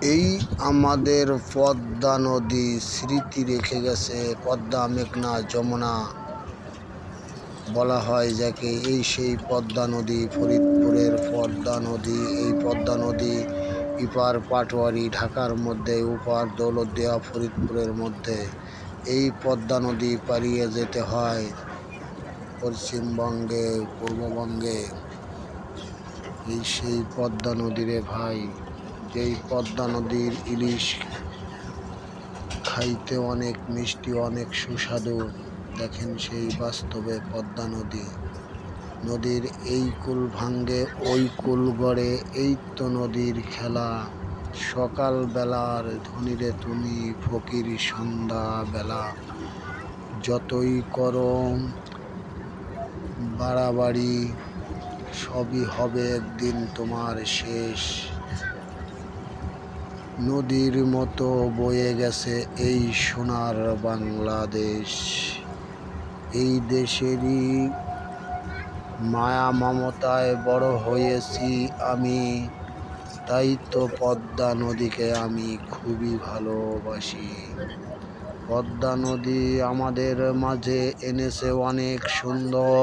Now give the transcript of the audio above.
এই আমাদের পদ্মা নদী স্মৃতি রেখে গেছে। পদ্মা, মেঘনা, যমুনা বলা হয় যাকে। এই সেই পদ্মা নদী, ফরিদপুরের পদ্মা নদী। এই পদ্মা নদী ইপার পাটোয়ারি ঢাকার মধ্যে, ওপার দৌলতদিয়া ফরিদপুরের মধ্যে। এই পদ্মা নদী পাড়িয়ে যেতে হয় পশ্চিমবঙ্গে, পূর্ববঙ্গে। এই সেই পদ্মা নদী রে ভাই। যেই পদ্মা নদীর ইলিশ খাইতে অনেক মিষ্টি, অনেক সুস্বাদু। দেখেন সেই বাস্তবে পদ্মা নদী। নদীর এই কূল ভাঙ্গে ওই কূল গড়ে, এই তো নদীর খেলা। সকাল বেলার ধনীরে তুমি, ফকির সন্ধ্যা বেলা। যতই করো বাড়াবাড়ি, সবই হবে একদিন তোমার শেষ। নদীর মতো বয়ে গেছে এই সোনার বাংলাদেশ। এই দেশেরই মায়া মমতায় বড় হয়েছি আমি, তাই তো পদ্মা নদীকে আমি খুবই ভালোবাসি। পদ্মা নদী আমাদের মাঝে এনেছে অনেক সুন্দর